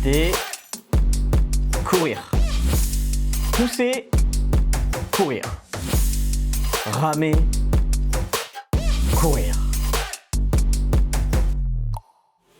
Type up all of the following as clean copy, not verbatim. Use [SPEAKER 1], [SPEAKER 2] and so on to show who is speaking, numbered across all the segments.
[SPEAKER 1] Twister, courir. Pousser, courir. Ramer, courir.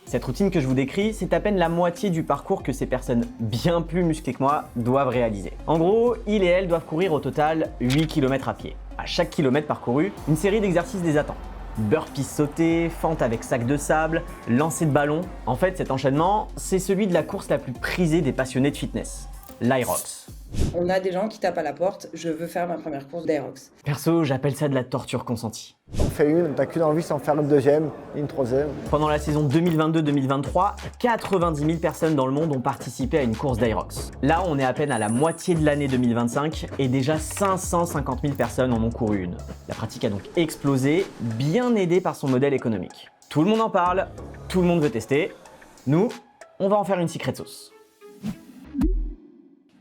[SPEAKER 1] Cette routine que je vous décris, c'est à peine la moitié du parcours que ces personnes bien plus musclées que moi doivent réaliser. En gros, il et elle doivent courir au total 8 km à pied. À chaque kilomètre parcouru, une série d'exercices les attend. Burpees sautés, fente avec sac de sable, lancer de ballon. En fait, cet enchaînement, c'est celui de la course la plus prisée des passionnés de fitness, l'Aerox.
[SPEAKER 2] On a des gens qui tapent à la porte, je veux faire ma première course d'Aerox.
[SPEAKER 1] Perso, j'appelle ça de la torture consentie.
[SPEAKER 3] On fait une, t'as qu'une envie, c'est en faire une deuxième, une troisième.
[SPEAKER 1] Pendant la saison 2022-2023, 90 000 personnes dans le monde ont participé à une course d'Aerox. Là, on est à peine à la moitié de l'année 2025 et déjà 550 000 personnes en ont couru une. La pratique a donc explosé, bien aidée par son modèle économique. Tout le monde en parle, tout le monde veut tester. Nous, on va en faire une secret sauce.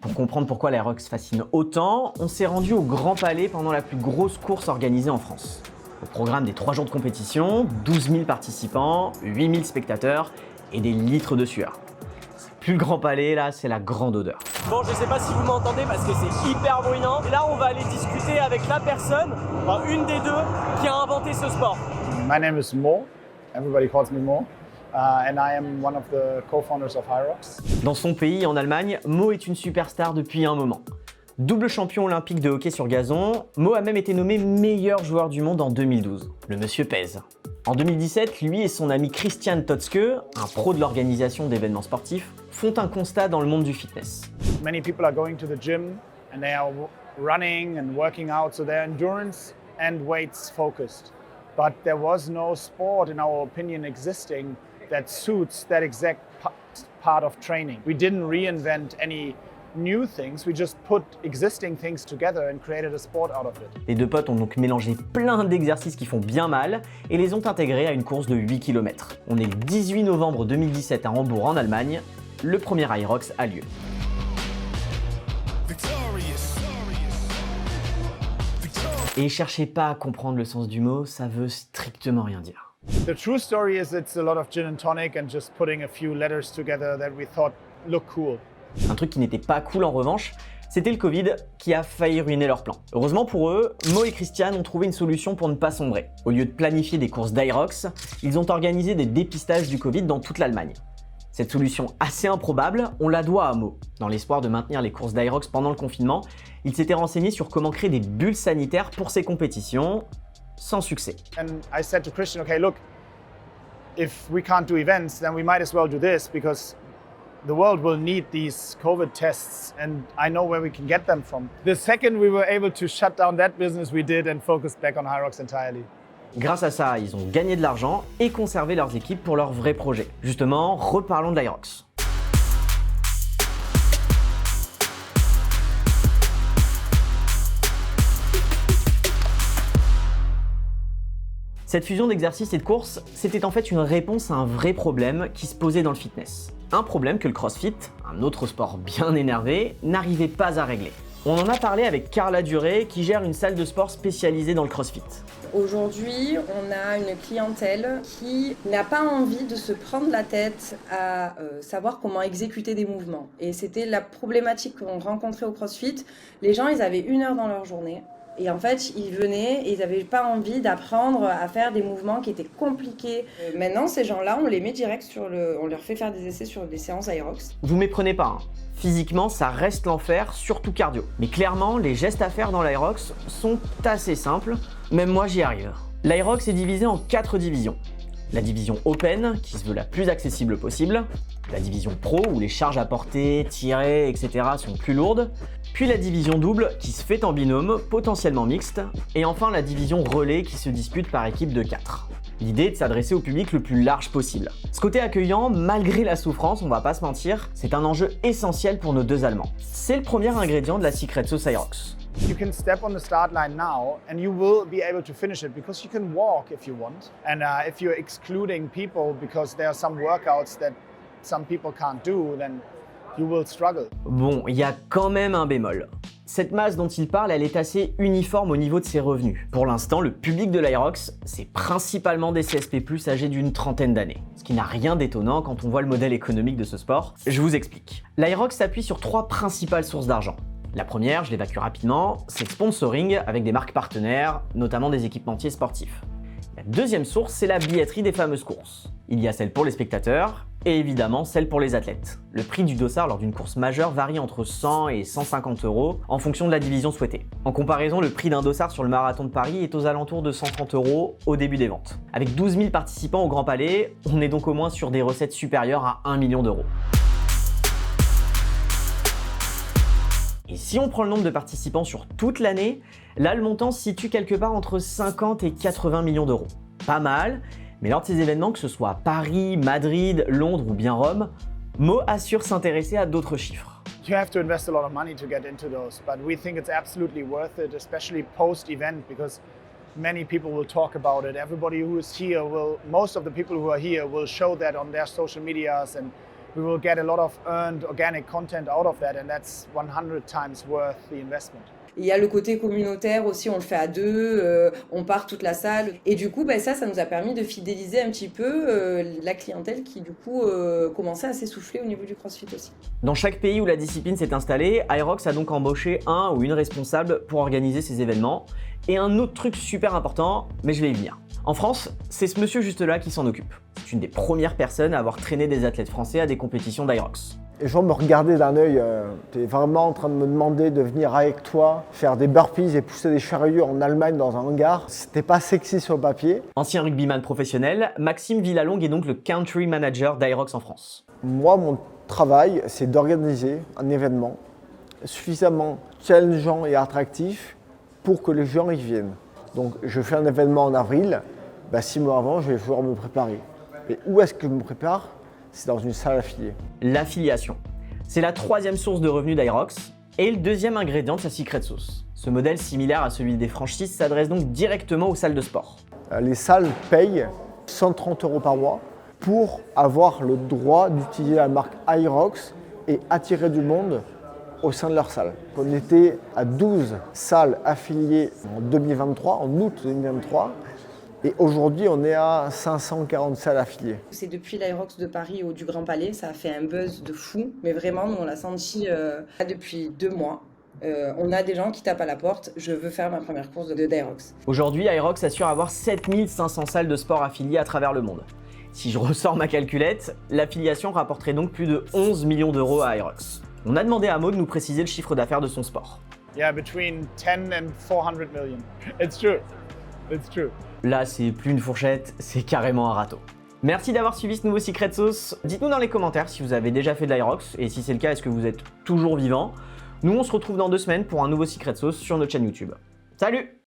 [SPEAKER 1] Pour comprendre pourquoi l'Aerox fascine autant, on s'est rendu au Grand Palais pendant la plus grosse course organisée en France. Au programme des 3 jours de compétition, 12 000 participants, 8 000 spectateurs et des litres de sueur. C'est plus le Grand Palais, là, c'est la grande odeur.
[SPEAKER 4] Bon, je sais pas si vous m'entendez parce que c'est hyper bruyant. Et là, on va aller discuter avec la personne, enfin une des deux, qui a inventé ce sport.
[SPEAKER 5] My name is Mo. Everybody calls me Mo. And I am one of the co-founders of Hyrox.
[SPEAKER 1] Dans son pays, en Allemagne, Mo est une superstar depuis un moment. Double champion olympique de hockey sur gazon, Mo a même été nommé meilleur joueur du monde en 2012. Le monsieur pèse. En 2017, lui et son ami Christian Totzke, un pro de l'organisation d'événements sportifs, font un constat dans le monde du fitness.
[SPEAKER 5] Many people are going to the gym and they are running and working out, so they're endurance and weights focused. But there was no sport, in our opinion, existing that suits that exact part of training. We didn't reinvent any new things, we just put existing things together and created a sport out of it.
[SPEAKER 1] Les deux potes ont donc mélangé plein d'exercices qui font bien mal et les ont intégrés à une course de 8 km. On est le 18 novembre 2017 à Hambourg en Allemagne, le premier Aerox a lieu. Et cherchez pas à comprendre le sens du mot, ça veut strictement rien dire.
[SPEAKER 5] The true story is it's a lot of gin and tonic and just putting a few letters together that we thought look cool.
[SPEAKER 1] Un truc qui n'était pas cool en revanche, c'était le Covid qui a failli ruiner leur plan. Heureusement pour eux, Mo et Christian ont trouvé une solution pour ne pas sombrer. Au lieu de planifier des courses d'Aerox, ils ont organisé des dépistages du Covid dans toute l'Allemagne. Cette solution assez improbable, on la doit à Mo. Dans l'espoir de maintenir les courses d'Aerox pendant le confinement, il s'était renseigné sur comment créer des bulles sanitaires pour ses compétitions, sans succès.
[SPEAKER 5] And I said to Christian, okay, look, if we can't do events, then we might as well do this because the world will need these COVID tests and I know where we can get them from. The second we were able to shut down that business, we did and focused back on Hyrox entirely.
[SPEAKER 1] Grâce à ça, ils ont gagné de l'argent et conservé leurs équipes pour leur vrai projet. Justement, reparlons de l'Aerox. Cette fusion d'exercices et de courses, c'était en fait une réponse à un vrai problème qui se posait dans le fitness. Un problème que le CrossFit, un autre sport bien énervé, n'arrivait pas à régler. On en a parlé avec Carla Duré qui gère une salle de sport spécialisée dans le CrossFit.
[SPEAKER 2] Aujourd'hui, on a une clientèle qui n'a pas envie de se prendre la tête à savoir comment exécuter des mouvements. Et c'était la problématique qu'on rencontrait au CrossFit. Les gens, ils avaient 1 heure dans leur journée. Et en fait, ils venaient et ils n'avaient pas envie d'apprendre à faire des mouvements qui étaient compliqués. Maintenant, ces gens-là, on les met direct on leur fait faire des essais sur des séances Aerox.
[SPEAKER 1] Vous méprenez pas, hein. Physiquement, ça reste l'enfer, surtout cardio. Mais clairement, les gestes à faire dans l'Aerox sont assez simples. Même moi, j'y arrive. L'Aerox est divisé en 4 divisions. La division Open, qui se veut la plus accessible possible. La division Pro, où les charges à porter, tirer, etc. sont plus lourdes. Puis la division Double, qui se fait en binôme, potentiellement mixte. Et enfin la division Relais, qui se dispute par équipe de 4. L'idée est de s'adresser au public le plus large possible. Ce côté accueillant, malgré la souffrance, on va pas se mentir, c'est un enjeu essentiel pour nos deux Allemands. C'est le premier ingrédient de la secret sauce Aerox.
[SPEAKER 5] You can step on the start line now and you will be able to finish it because you can walk if you want. And if you're excluding people because there are some workouts that some people can't do, then you will struggle.
[SPEAKER 1] Bon, il y a quand même un bémol. Cette masse dont il parle, elle est assez uniforme au niveau de ses revenus. Pour l'instant, le public de l'Aerox, c'est principalement des CSP+, âgés d'une trentaine d'années. Ce qui n'a rien d'étonnant quand on voit le modèle économique de ce sport. Je vous explique. L'Aerox s'appuie sur 3 principales sources d'argent. La première, je l'évacue rapidement, c'est le sponsoring avec des marques partenaires, notamment des équipementiers sportifs. La deuxième source, c'est la billetterie des fameuses courses. Il y a celle pour les spectateurs et évidemment celle pour les athlètes. Le prix du dossard lors d'une course majeure varie entre 100 et 150 € en fonction de la division souhaitée. En comparaison, le prix d'un dossard sur le marathon de Paris est aux alentours de 130 € au début des ventes. Avec 12 000 participants au Grand Palais, on est donc au moins sur des recettes supérieures à 1 million d'euros. Et si on prend le nombre de participants sur toute l'année, là le montant se situe quelque part entre 50 et 80 millions d'euros. Pas mal, mais lors de ces événements, que ce soit Paris, Madrid, Londres ou bien Rome, Mo assure s'intéresser à d'autres chiffres.
[SPEAKER 5] You have to invest a lot of money to get into those, but we think it's absolutely worth it, especially post-event, because many people will talk about it. Everybody who is here most of the people who are here will show that on their social medias, and we will get a lot of earned organic content out of that, and that's 100 times worth the investment.
[SPEAKER 2] Il y a le côté communautaire aussi, on le fait à deux, on part toute la salle. Et du coup, ça nous a permis de fidéliser un petit peu la clientèle qui du coup commençait à s'essouffler au niveau du CrossFit aussi.
[SPEAKER 1] Dans chaque pays où la discipline s'est installée, Aerox a donc embauché un ou une responsable pour organiser ces événements. Et un autre truc super important, mais je vais y venir. En France, c'est ce monsieur juste là qui s'en occupe. C'est une des premières personnes à avoir traîné des athlètes français à des compétitions d'Aerox.
[SPEAKER 3] Les gens me regardaient d'un œil, t'es vraiment en train de me demander de venir avec toi, faire des burpees et pousser des chariots en Allemagne dans un hangar. C'était pas sexy sur le papier.
[SPEAKER 1] Ancien rugbyman professionnel, Maxime Villalongue est donc le country manager d'Aerox en France.
[SPEAKER 3] Moi, mon travail, c'est d'organiser un événement suffisamment challengeant et attractif pour que les gens y viennent. Donc je fais un événement en avril, 6 mois avant, je vais pouvoir me préparer. Et où est-ce que je me prépare ? C'est dans une salle affiliée.
[SPEAKER 1] L'affiliation. C'est la 3e source de revenus d'Aerox et le 2e ingrédient de sa secret sauce. Ce modèle similaire à celui des franchises s'adresse donc directement aux salles de sport.
[SPEAKER 3] Les salles payent 130 € par mois pour avoir le droit d'utiliser la marque Aerox et attirer du monde au sein de leur salle. On était à 12 salles affiliées en 2023, en août 2023. Et aujourd'hui, on est à 540 salles affiliées.
[SPEAKER 2] C'est depuis l'Aerox de Paris ou du Grand Palais, ça a fait un buzz de fou. Mais vraiment, nous, on l'a senti depuis 2 mois. On a des gens qui tapent à la porte, je veux faire ma première course d'Aerox.
[SPEAKER 1] Aujourd'hui, Aerox assure avoir 7500 salles de sport affiliées à travers le monde. Si je ressors ma calculette, l'affiliation rapporterait donc plus de 11 millions d'euros à Aerox. On a demandé à Mo de nous préciser le chiffre d'affaires de son sport.
[SPEAKER 5] Yeah, between 10 and 400 million. It's true. It's true.
[SPEAKER 1] Là, c'est plus une fourchette, c'est carrément un râteau. Merci d'avoir suivi ce nouveau Secret Sauce. Dites-nous dans les commentaires si vous avez déjà fait de l'Aerox et si c'est le cas, est-ce que vous êtes toujours vivant. Nous, on se retrouve dans 2 semaines pour un nouveau Secret Sauce sur notre chaîne YouTube. Salut!